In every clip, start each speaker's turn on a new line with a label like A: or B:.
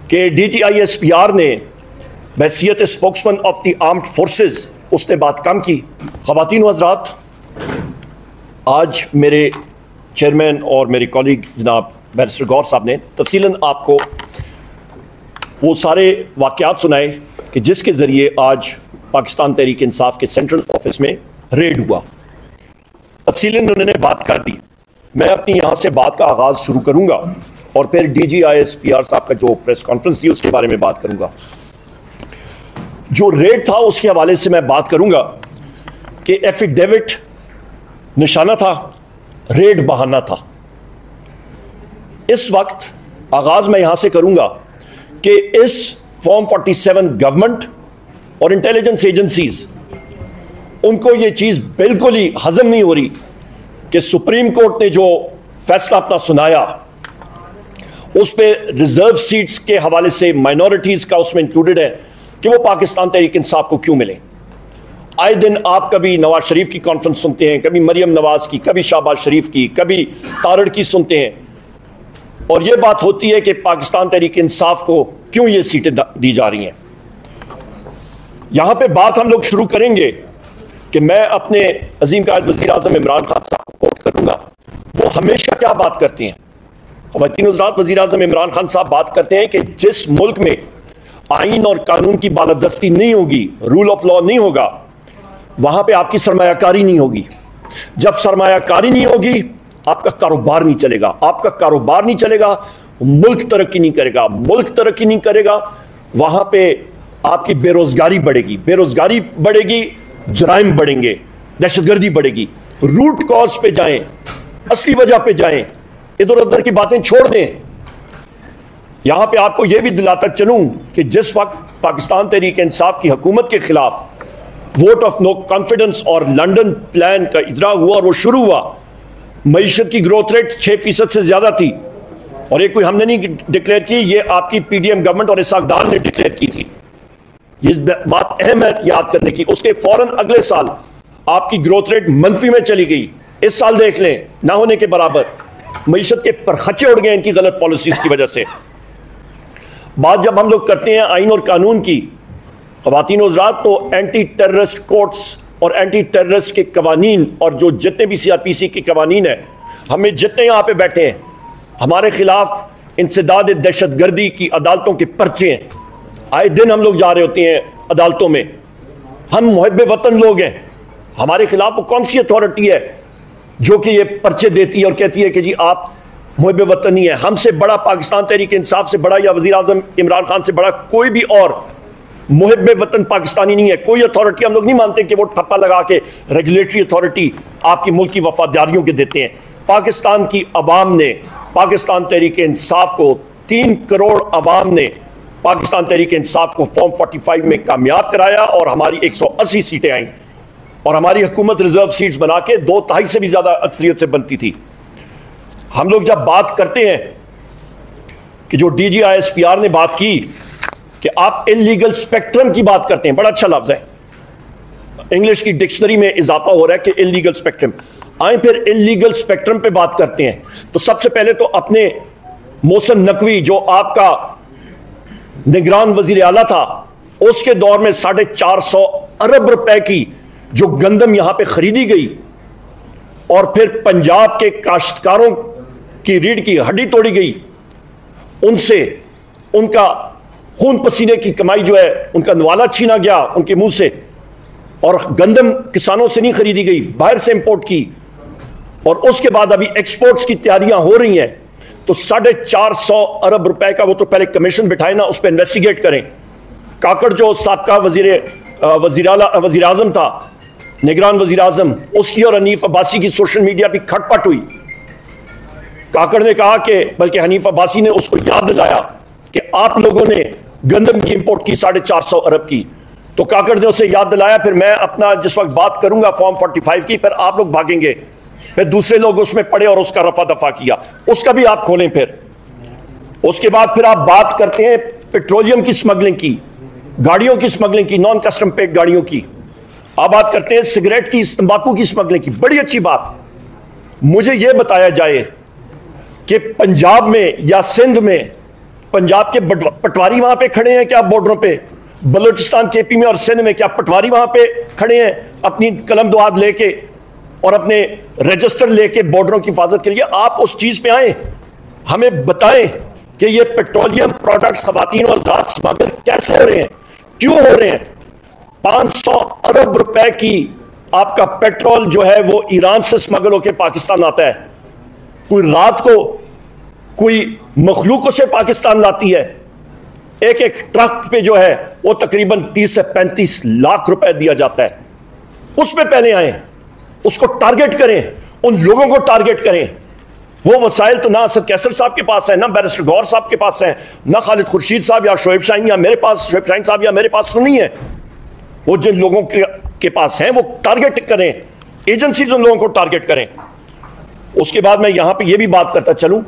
A: कि DGISPR ने बहैसियत spokesman of the armed forces उसने बात कम की। ख़वातीन व हज़रात, आज मेरे चेयरमैन और मेरे कॉलीग जनाब बैरिस्टर गौर साहब ने तफसीलन आपको वो सारे वाक़यात सुनाए कि जिसके ज़रिए आज पाकिस्तान तहरीक इंसाफ के सेंट्रल ऑफिस में रेड हुआ। तफसीलन उन्होंने बात कर दी। मैं अपनी यहाँ से बात का आगाज़ शुरू करूँगा और फिर DGISPR साहब का जो प्रेस कॉन्फ्रेंस थी उसके बारे में बात करूँगा। जो रेड था उसके हवाले से मैं बात करूँगा कि एफिडेविट निशाना था, रेड बहाना था। इस वक्त आगाज़ मैं यहाँ से करूँगा कि इस फॉर्म 47 गवर्नमेंट और इंटेलिजेंस एजेंसीज उनको ये चीज़ बिल्कुल ही हजम नहीं हो रही कि सुप्रीम कोर्ट ने जो फैसला अपना सुनाया उस पे रिजर्व सीट्स के हवाले से माइनॉरिटीज का उसमें इंक्लूडेड है कि वो पाकिस्तान तहरीक इंसाफ को क्यों मिले। आए दिन आप कभी नवाज शरीफ की कॉन्फ्रेंस सुनते हैं, कभी मरियम नवाज की, कभी शहबाज शरीफ की, कभी तारड़ की सुनते हैं और ये बात होती है कि पाकिस्तान तहरीक इंसाफ को क्यों ये सीटें दी जा रही हैं। यहां पे बात हम लोग शुरू करेंगे कि मैं अपने अजीम कायद वज़ीर आज़म इमरान खान साहब को कोट करूंगा। वो हमेशा क्या बात करते हैं, ख़वातीन हज़रात, वज़ीर आज़म इमरान खान साहब बात करते हैं कि जिस मुल्क में आइन और कानून की बालादस्ती नहीं होगी, रूल ऑफ लॉ नहीं होगा, वहां पे आपकी सरमायाकारी नहीं होगी। जब सरमायाकारी नहीं होगी आपका कारोबार नहीं चलेगा। आपका कारोबार नहीं चलेगा, मुल्क तरक्की नहीं करेगा। मुल्क तरक्की नहीं करेगा, वहां पे आपकी बेरोजगारी बढ़ेगी। बेरोजगारी बढ़ेगी, जराइम बढ़ेंगे, दहशतगर्दी बढ़ेगी। रूट कॉज पे जाएं, असली वजह पे जाएं, इधर उधर की बातें छोड़ दें। यहां पे आपको यह भी दिलाता चलूं कि जिस वक्त पाकिस्तान तहरीक इंसाफ की हुकूमत के खिलाफ वोट ऑफ नो कॉन्फिडेंस और लंदन प्लान का इजरा हुआ और वो शुरू हुआ, मईशत की ग्रोथ रेट 6% से ज्यादा थी और ये कोई हमने नहीं डिक्लेयर की, ये आपकी PDM गवर्नमेंट और इसाक डार ने डिक्लेयर की थी। ये बात अहम है याद करने की। उसके फौरन अगले साल आपकी ग्रोथ रेट मनफी में चली गई। इस साल देख लें, ना होने के बराबर। मईशत के परखचे उड़ गए इनकी गलत पॉलिसीज की वजह से। बात जब हम लोग करते हैं आइन और कानून की, ख़वातीन और हज़रात, तो एंटी टेररिस्ट कोर्ट्स और एंटी टेररिस्ट के कवानीन और जो जितने भी CRPC के कवानीन है, हमें जितने यहाँ पे बैठे हैं, हमारे खिलाफ इंसदाद दहशतगर्दी की अदालतों के पर्चे हैं। आए दिन हम लोग जा रहे होते हैं अदालतों में। हम मुहब्बे वतन लोग हैं, हमारे खिलाफ वो कौन सी अथॉरिटी है जो कि ये पर्चे देती है और कहती है कि जी आप मुहब्बे वतन ही है। हमसे बड़ा, पाकिस्तान तहरीक इंसाफ से बड़ा या वज़ीर आज़म इमरान खान से बड़ा कोई भी और मुहब्बे वतन पाकिस्तानी नहीं है। कोई अथॉरिटी हम लोग नहीं मानते कि वो ठप्पा लगा के रेगुलेटरी अथॉरिटी आपकी मुल्क की वफादारियों के देते हैं। पाकिस्तान की अवाम ने, पाकिस्तान तहरीक इंसाफ को, 3 करोड़ अवाम ने पाकिस्तान तहरीक इंसाफ को फॉर्म 45 में कामयाब कराया और हमारी 180 सीटें आई और हमारी हुकूमत रिजर्व सीट्स बना के 2/3 से भी ज्यादा अक्सरियत से बनती थी। हम लोग जब बात करते हैं कि जो DGISPR ने बात की कि आप इलीगल स्पेक्ट्रम की बात करते हैं, बड़ा अच्छा लफ्ज है, इंग्लिश की डिक्शनरी में इजाफा हो रहा है कि इलीगल स्पेक्ट्रम। आए फिर इलीगल स्पेक्ट्रम पे बात करते हैं तो सबसे पहले तो अपने मोहसिन नकवी जो आपका निगरान वजीर आला था, उसके दौर में 450 अरब रुपए की जो गंदम यहां पे खरीदी गई और फिर पंजाब के काश्तकारों की रीढ़ की हड्डी तोड़ी गई, उनसे उनका खून पसीने की कमाई जो है उनका नवाला छीना गया उनके मुंह से, और गंदम किसानों से नहीं खरीदी गई, बाहर से इंपोर्ट की। और उसके बाद अभी एक्सपोर्ट्स की तैयारियां हो रही हैं तो 450 अरब रुपए का वो तो पहले कमीशन बिठाए ना, उस पर इन्वेस्टिगेट करें। काकड़ जो साबका वजीर आजम था, निगरान वजीर आजम, उसकी और हनीफ अब्बासी की सोशल मीडिया पर खटपट हुई। काकड़ ने कहा कि, बल्कि हनीफ अब्बासी ने उसको याद दिलाया कि आप लोगों ने गंदम की इंपोर्ट की 450 अरब की, तो काकड़ ने उसे याद दिलाया। फिर मैं अपना जिस वक्त बात करूंगा फॉर्म 45 की, फिर आप लोग भागेंगे, फिर दूसरे लोग उसमें पड़े और उसका रफा दफा किया, उसका भी आप खोलें। फिर उसके बाद फिर आप बात करते हैं पेट्रोलियम की स्मगलिंग की, गाड़ियों की स्मगलिंग की, नॉन कस्टम पेड गाड़ियों की। आप बात करते हैं सिगरेट की, तंबाकू की स्मगलिंग की। बड़ी अच्छी बात, मुझे यह बताया जाए कि पंजाब में या सिंध में पंजाब के पटवारी वहां पे खड़े हैं क्या बॉर्डरों पे? बलूचिस्तान केपी में और सिंध में क्या पटवारी वहां पे खड़े हैं अपनी कलम दुआद लेके और अपने रजिस्टर लेके बॉर्डरों की हिफाजत के लिए? आप उस चीज पे आए, हमें बताएं कि ये पेट्रोलियम प्रोडक्ट्स खवातीन और जात स्मगल कैसे हो रहे हैं, क्यों हो रहे हैं? 500 अरब रुपए की आपका पेट्रोल जो है वो ईरान से स्मगल होकर पाकिस्तान आता है। कोई रात को कोई मखलूकों से पाकिस्तान लाती है। एक एक ट्रक पे जो है वो तकरीबन 30 से 35 लाख रुपए दिया जाता है। उस पे पहले आए, उसको टारगेट करें, उन लोगों को टारगेट करें। वो वसाइल तो ना असद कैसर साहब के पास है, ना बैरिस्टर गौर साहब के पास है, ना खालिद खुर्शीद साहब या शोएब शाहीन या मेरे पास, शोएब शाहीन साहब या मेरे पास नहीं है। वो जिन लोगों के पास है वो टारगेट करें, एजेंसीज उन लोगों को टारगेट करें। उसके बाद मैं यहां पे ये भी बात करता चलूं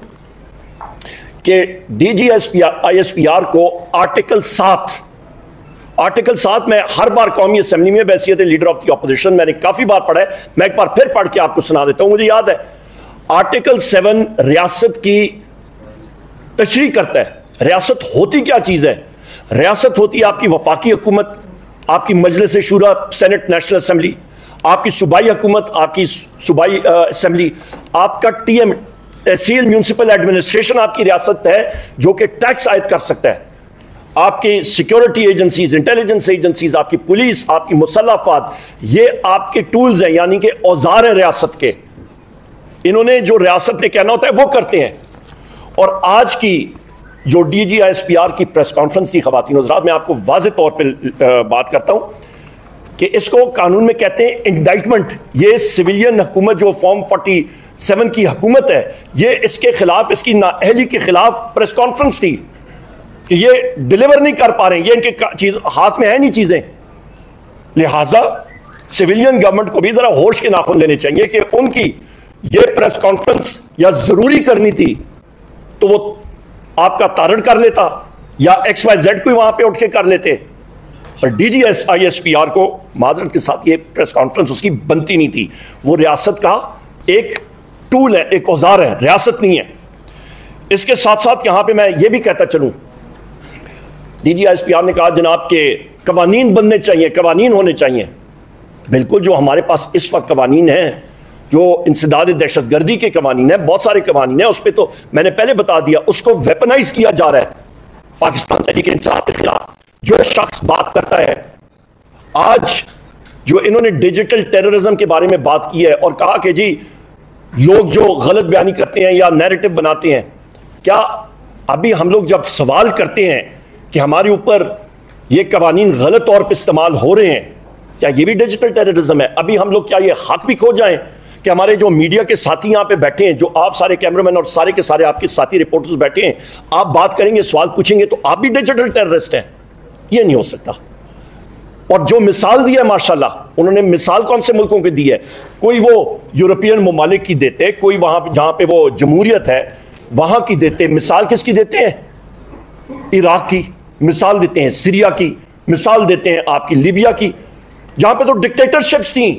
A: कि DGISPR को आर्टिकल 7 में हर बार कौमी असेंबली में बैसियत लीडर ऑफ द ऑपोजिशन मैंने काफी बार पढ़ा है, मैं एक बार फिर पढ़ के आपको सुना देता हूं। मुझे याद है आर्टिकल 7 रियासत की तशरीह करता है। रियासत होती क्या चीज है? रियासत होती है आपकी वफाकी हुकूमत, आपकी मजलिस शूरा सेनेट नेशनल असेंबली, आपकी सूबाई हुकूमत, आपकी सूबाई असेंबली, आपका TM तहसील म्यूनिसिपल एडमिनिस्ट्रेशन आपकी रियासत है जो कि टैक्स आयद कर सकता है। आपकी सिक्योरिटी एजेंसीज, इंटेलिजेंस एजेंसीज, आपकी पुलिस, आपकी मुसल्लफात, ये आपके टूल्स हैं, यानी कि औजार है रियासत के। इन्होंने जो रियासत ने कहना होता है वो करते हैं। और आज की जो DGISPR की प्रेस कॉन्फ्रेंस थी खवातीन हज़रात, मैं आपको वाज़ेह तौर पर बात करता हूं कि इसको कानून में कहते हैं इंडाइटमेंट। ये सिविलियन हुकूमत जो फॉर्म 47 की हुकूमत है, ये इसके खिलाफ, इसकी नाअहली के खिलाफ प्रेस कॉन्फ्रेंस थी कि ये डिलीवर नहीं कर पा रहे हैं, ये इनके चीज हाथ में है नहीं चीजें। लिहाजा सिविलियन गवर्नमेंट को भी जरा होश के नाखून लेने चाहिए कि उनकी ये प्रेस कॉन्फ्रेंस या जरूरी करनी थी तो वो आपका तारण कर लेता या XYZ कोई वहां पे उठ के कर लेते। और DGISPR को माजरत के साथ ये प्रेस कॉन्फ्रेंस उसकी बनती नहीं थी। वो रियासत का एक टूल है, एक औजार है, रियासत नहीं है। इसके साथ साथ यहां पे मैं ये भी कहता चलूं, DGISPR ने कहा जनाब के कवानीन बनने चाहिए, कवानीन होने चाहिए। बिल्कुल, जो हमारे पास इस वक्त कवानीन है, जो इंसदाद दहशतगर्दी के कवानीन है, बहुत सारे कवानीन है, उस पर तो मैंने पहले बता दिया, उसको वेपनाइज किया जा रहा है पाकिस्तान तहरीक-ए-इंसाफ के खिलाफ। जो शख्स बात करता है, आज जो इन्होंने डिजिटल टेररिज्म के बारे में बात की है और कहा कि जी लोग जो गलत बयानी करते हैं या नैरेटिव बनाते हैं, क्या अभी हम लोग जब सवाल करते हैं कि हमारे ऊपर ये कवानीन गलत तौर पर इस्तेमाल हो रहे हैं, क्या ये भी डिजिटल टेररिज्म है? अभी हम लोग क्या ये हक भी खो जाएं कि हमारे जो मीडिया के साथी यहां पे बैठे हैं, जो आप सारे कैमरामैन और सारे के सारे आपके साथी रिपोर्टर्स बैठे हैं, आप बात करेंगे, सवाल पूछेंगे तो आप भी डिजिटल टेररिस्ट हैं? ये नहीं हो सकता। और जो मिसाल दी है माशाल्लाह, उन्होंने मिसाल कौन से मुल्कों की दी है? कोई वो यूरोपियन ममालिक की देते, कोई वहां जहां पे वो जमहूरियत है वहां की देते। मिसाल किसकी देते हैं? इराक की मिसाल देते हैं, सीरिया की मिसाल देते हैं, आपकी लीबिया की, जहां पे तो डिक्टेटरशिप्स थी।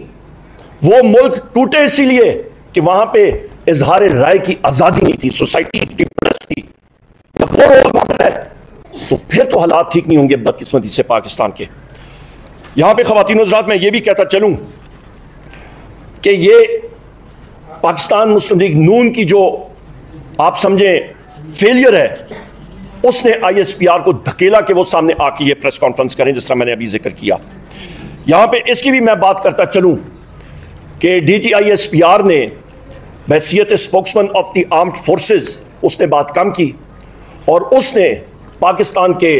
A: वो मुल्क टूटे इसीलिए कि वहां पे इजहार राय की आजादी नहीं थी, सोसाइटी डिप्रेस थी। जब वो रोल मॉडल है तो फिर तो हालात ठीक नहीं होंगे बदकिस्मती से पाकिस्तान के। यहां पे खवातीन हज़रात मैं ये भी कहता चलूं कि ये पाकिस्तान मुस्लिम लीग नून की जो आप समझें फेलियर है, उसने ISPR को धकेला कि वो सामने आके ये प्रेस कॉन्फ्रेंस करें, जिस तरह मैंने अभी जिक्र किया। यहां पे इसकी भी मैं बात करता चलूं कि DGISPR ने हैसियत spokesman of the armed forces उसने बात कम की और उसने पाकिस्तान के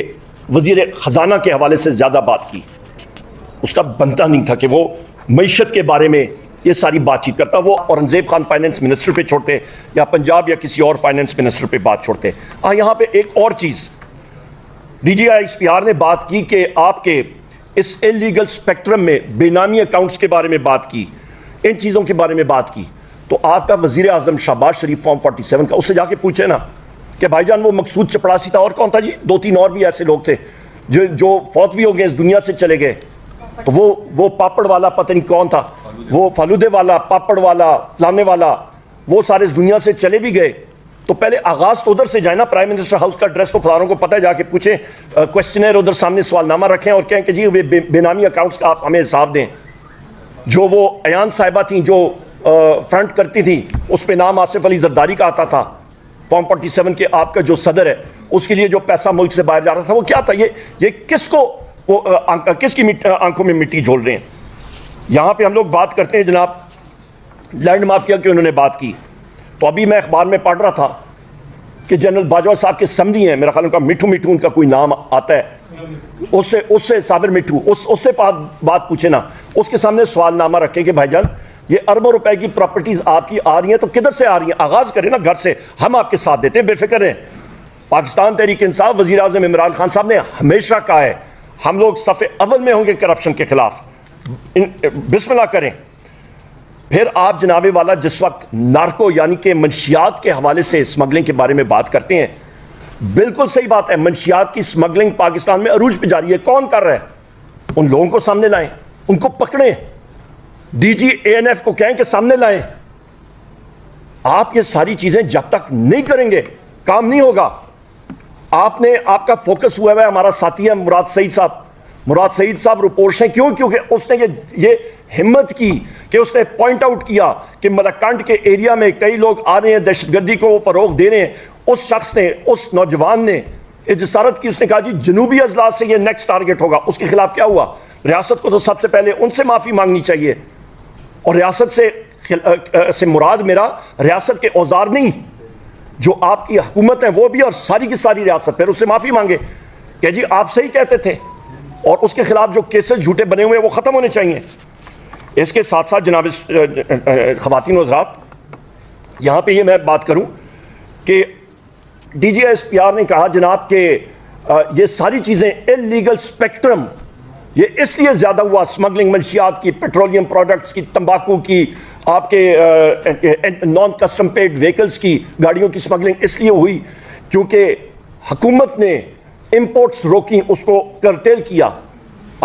A: वजीर खजाना के हवाले से ज्यादा बात की। उसका बनता नहीं था कि वो मईशत के बारे में ये सारी बातचीत करता। वो औरंगजेब खान फाइनेंस मिनिस्टर पे छोड़ते या पंजाब या किसी और फाइनेंस मिनिस्टर पे बात छोड़ते। यहाँ पे एक और चीज DGISPR ने बात की कि आपके इस इलीगल स्पेक्ट्रम में बेनामी अकाउंट्स के बारे में बात की, इन चीज़ों के बारे में बात की। तो आपका वजीर आजम शहबाज शरीफ फॉर्म 47 का, उससे जाके पूछे ना कि भाईजान वो मकसूद चपड़ासी था और कौन था जी, 2-3 और भी ऐसे लोग थे जो फौत भी हो गए, इस दुनिया से चले गए। तो वो पापड़ वाला पता नहीं कौन था, वो फालूदे वाला, पापड़ वाला, लाने वाला, वो सारे इस दुनिया से चले भी गए। तो पहले आगाज तो उधर से जाए ना, प्राइम मिनिस्टर हाउस का एड्रेस तो फलानों को पता है, जाके पूछें, क्वेश्चनर उधर सामने सवालनामा रखें और कहें कि जी वे बेनामी अकाउंट्स का आप हमें हिसाब दें। जो वो अयान साहिबा थी जो फ्रंट करती थी, उस पर नाम आसिफ अली जरदारी का आता था, फॉर्म 47 के आपका जो सदर है, उसके लिए जो पैसा मुल्क से बाहर जा रहा था वो क्या था? ये किसको वो किसकी आंखों में मिट्टी झोल रहे हैं? यहां पे हम लोग बात करते हैं जनाब लैंड माफिया की, उन्होंने बात की, तो अभी मैं अखबार में पढ़ रहा था कि जनरल बाजवा साहब के समधी हैं, मेरा ख्याल उनका मिठू मिठू उनका कोई नाम आता है, उससे साबिर मिठू, उससे बात पूछे ना, उसके सामने सवालनामा रखें कि भाईजान ये अरबों रुपए की प्रॉपर्टीज आपकी आ रही हैं, तो किधर से आ रही हैं? आगाज करें ना घर से, हम आपके साथ देते हैं, बेफिक्र हैं। पाकिस्तान तहरीक इंसाफ, वजीर आज़म इमरान खान साहब ने हमेशा कहा है हम लोग सफ़े अव्वल में होंगे करप्शन के खिलाफ, बिस्मिल्लाह करें। फिर आप जनाबे वाला जिस वक्त नार्को यानी कि मंशियात के हवाले से स्मगलिंग के बारे में बात करते हैं, बिल्कुल सही बात है, मंशियात की स्मगलिंग पाकिस्तान में अरूज पे जारी है। कौन कर रहा है? उन लोगों को सामने लाएं, उनको पकड़ें, डीजी एएनएफ को कहें कि सामने लाएं। आप ये सारी चीजें जब तक नहीं करेंगे काम नहीं होगा। आपका फोकस हुआ है, हमारा साथी है मुराद सईद साहब, मुराद सईद साहब रिपोर्ट्स हैं, क्यों? क्योंकि उसने ये हिम्मत की कि उसने पॉइंट आउट किया कि मलकंड के एरिया में कई लोग आ रहे हैं, दहशतगर्दी को फरोग दे रहे हैं। उस शख्स ने, उस नौजवान ने इजारत की, उसने कहा जी जनूबी अजलास से ये नेक्स्ट टारगेट होगा। उसके खिलाफ क्या हुआ? रियासत को तो सबसे पहले उनसे माफी मांगनी चाहिए, और रियासत से मुराद मेरा रियासत के औजार नहीं, जो आपकी हुकूमत है वो भी, और सारी की सारी रियासत, फिर उससे माफी मांगे कि जी आप सही कहते थे, और उसके खिलाफ जो केसेस झूठे बने हुए हैं वो खत्म होने चाहिए। इसके साथ साथ जनाब ख़वातीन व हज़रात, यहाँ पे ये मैं बात करूँ कि DGSPR ने कहा जनाब के ये सारी चीज़ें इलीगल स्पेक्ट्रम, ये इसलिए ज़्यादा हुआ, स्मगलिंग मंशियात की, पेट्रोलियम प्रोडक्ट्स की, तंबाकू की, आपके नॉन कस्टम पेड व्हीकल्स की, गाड़ियों की स्मगलिंग इसलिए हुई क्योंकि हुकूमत ने इंपोर्ट्स रोकी, उसको करटेल किया।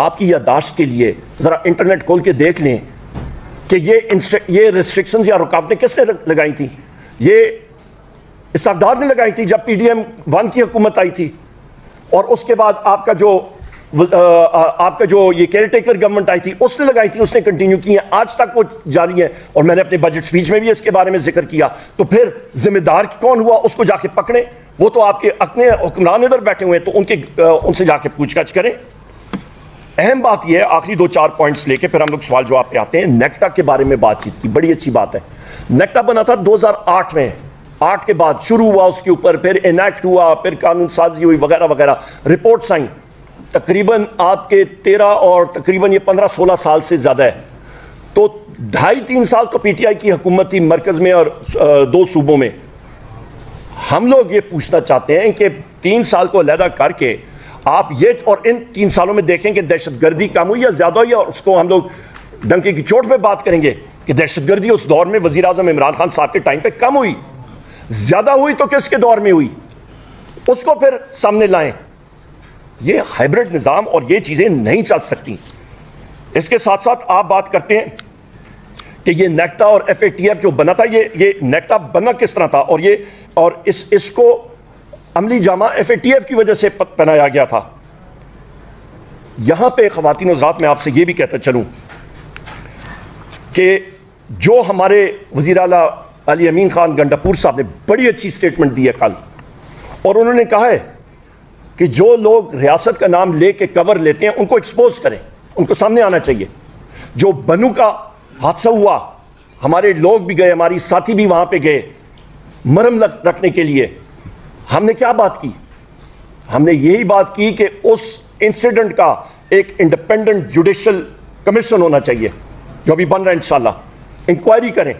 A: आपकी यादाश्त के लिए ज़रा इंटरनेट खोल के देख लें कि ये रिस्ट्रिक्शंस या रुकावटें किसने लगाई थी? ये इसकदार ने लगाई थी जब PDM 1 की हुकूमत आई थी, और उसके बाद आपका जो ये केयरटेकर गवर्नमेंट आई थी उसने लगाई थी, उसने कंटिन्यू की है, आज तक वो जारी है। और मैंने अपने बजट स्पीच में भी इसके बारे में जिक्र किया। तो फिर जिम्मेदार कौन हुआ? उसको जाके पकड़े, वो तो आपके अपने हुक्मरान इधर बैठे हुए हैं, तो उनसे जाके पूछताछ करें। अहम बात यह है, आखिरी 2-4 पॉइंट्स लेके फिर हम लोग सवाल जवाब पे आते हैं। नेक्टा के बारे में बातचीत की, बड़ी अच्छी बात है। नेक्टा बना था 2008 में, 8 के बाद शुरू हुआ उसके ऊपर, फिर इनैक्ट हुआ, फिर कानून साजी हुई वगैरह वगैरह, रिपोर्ट्स आई, तकरीबन आपके 13 और तकरीबन ये 15-16 साल से ज़्यादा है। तो 2.5-3 साल तो PTI की हुकूमत थी मरकज़ में और 2 सूबों में। हम लोग ये पूछना चाहते हैं कि 3 साल को अलहदा करके आप ये, और इन 3 सालों में देखें कि दहशतगर्दी कम हुई या ज़्यादा हुई, और उसको हम लोग डंके की चोट पे बात करेंगे कि दहशतगर्दी उस दौर में वज़ीर आज़म इमरान खान साहब के टाइम पे कम हुई, ज़्यादा हुई तो किसके दौर में हुई, उसको फिर सामने लाएं। ये हाइब्रिड निज़ाम और ये चीज़ें नहीं चल सकती। इसके साथ साथ आप बात करते हैं कि ये नेक्टा और FATF जो बना था, ये नेक्टा बना किस तरह था, और इसको अमली जामा FATF की वजह से पहनाया गया था। यहां पे ख़वातीन हज़रात मैं आपसे ये भी कहता चलूं कि जो हमारे वज़ीर आला अली अमीन खान गंडापुर साहब ने बड़ी अच्छी स्टेटमेंट दी है कल, और उन्होंने कहा है कि जो लोग रियासत का नाम लेके कवर लेते हैं उनको एक्सपोज करें, उनको सामने आना चाहिए। जो बनू का हादसा हुआ, हमारे लोग भी गए, हमारी साथी भी वहां पे गए मरहम रखने के लिए। हमने क्या बात की? हमने यही बात की कि उस इंसिडेंट का एक इंडिपेंडेंट जुडिशियल कमीशन होना चाहिए, जो भी बन रहा है इंशाल्लाह। इंक्वायरी करें,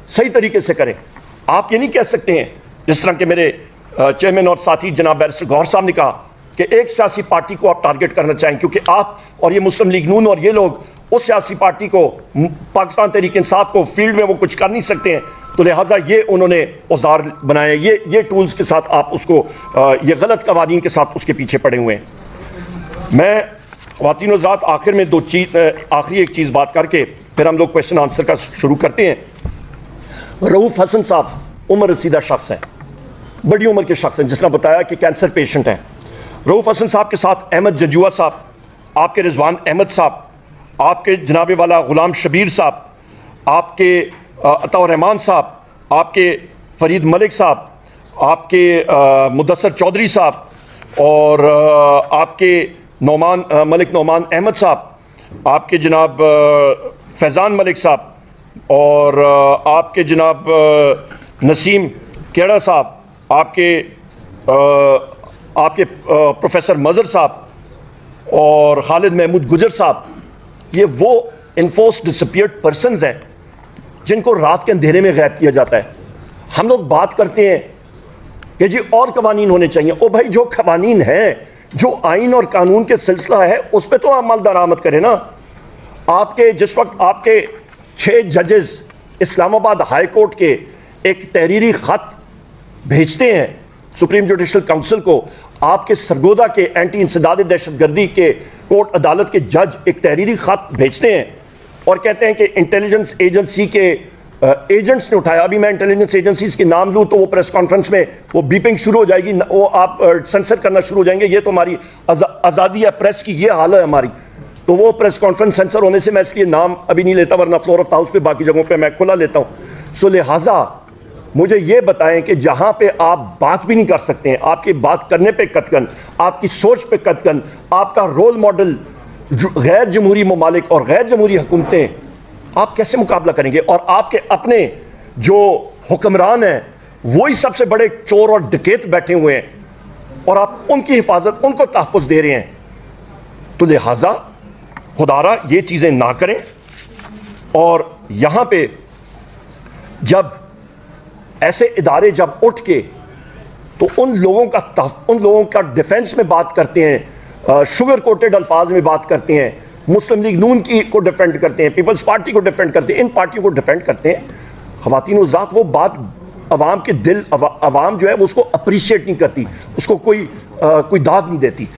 A: सही तरीके से करें। आप ये नहीं कह सकते हैं जिस तरह के मेरे चेयरमैन और साथी जनाब बैरिस्टर गौहर साहब ने कहा कि एक सियासी पार्टी को आप टारगेट करना चाहें, क्योंकि आप और ये मुस्लिम लीग नून और ये लोग उस सियासी पार्टी को, पाकिस्तान तहरीक इंसाफ को फील्ड में वो कुछ कर नहीं सकते हैं, तो लिहाजा ये उन्होंने औजार बनाए, ये टूल्स के साथ आप उसको, ये गलत कवानीन के साथ उसके पीछे पड़े हुए हैं। मैं ख़वातीन व हज़रात आखिर में आखिरी एक चीज़ बात करके फिर हम लोग क्वेश्चन आंसर का शुरू करते हैं। रऊफ़ हसन साहब उम्र रसीदा शख्स हैं, बड़ी उम्र के शख्स हैं, जिसने बताया कि कैंसर पेशेंट हैं। रऊफ हसन साहब के साथ अहमद जजुआ साहब, आपके रिजवान अहमद साहब, आपके जनाबे वाला गुलाम शबीर साहब, आपके अताउर रहमान साहब, आपके फरीद मलिक साहब, आपके मुदस्सर चौधरी साहब, और आपके मलिक नौमान अहमद साहब, आपके जनाब फैज़ान मलिक साहब, और आपके जनाब नसीम केड़ा साहब, आपके प्रोफेसर मज़र साहब और खालिद महमूद गुजर साहब, ये वो इन्फोर्स डिसअपीयर्ड पर्सनस हैं जिनको रात के अंधेरे में गायब किया जाता है। हम लोग बात करते हैं कि जी और कवानीन होने चाहिए। ओ भाई, जो कवानीन हैं, जो आइन और कानून के सिलसिला है, उस पर तो अमल दरामद करें ना। आपके जिस वक्त आपके 6 जजेस इस्लामाबाद हाई कोर्ट के एक तहरीरी ख़त भेजते हैं सुप्रीम जुडिशल काउंसिल को, आपके सरगोदा के एंटी इंसदाद दहशतगर्दी के कोर्ट अदालत के जज एक तहरीरी ख़त भेजते हैं और कहते हैं कि इंटेलिजेंस एजेंसी के एजेंट्स ने उठाया। अभी मैं इंटेलिजेंस एजेंसीज के नाम लूँ तो वो प्रेस कॉन्फ्रेंस में वो बीपिंग शुरू हो जाएगी, वो आप सेंसर करना शुरू हो जाएंगे। ये तो हमारी आज़ादी है प्रेस की, ये हाल है हमारी। तो वो प्रेस कॉन्फ्रेंस सेंसर होने से मैं इसलिए नाम अभी नहीं लेता, वरना फ्लोर ऑफ हाउस पे बाकी जगहों पे मैं खुला लेता हूँ। सो लिहाजा मुझे ये बताएं कि जहाँ पे आप बात भी नहीं कर सकते हैं, आपकी बात करने पे कतकन, आपकी सोच पे कतकन, आपका रोल मॉडल गैर जमहूरी ममालिक और गैर जमहूरी हुकूमतें, आप कैसे मुकाबला करेंगे? और आपके अपने जो हुक्मरान हैं वही सबसे बड़े चोर और डकैत बैठे हुए हैं और आप उनकी हिफाजत, उनको तहफ़्फ़ुज़ दे रहे हैं। तो लिहाजा खुदारा ये चीज़ें ना करें। और यहाँ पे जब ऐसे इदारे जब उठ के तो उन लोगों का डिफेंस में बात करते हैं, शुगर कोटेड अल्फाज में बात करते हैं, मुस्लिम लीग नून की को डिफेंड करते हैं, पीपल्स पार्टी को डिफेंड करते हैं, इन पार्टियों को डिफेंड करते हैं, ख़वातीन और ज़ात, वो बात अवाम के दिल, अवाम जो है वो उसको अप्रिशिएट नहीं करती, उसको कोई दाद नहीं देती।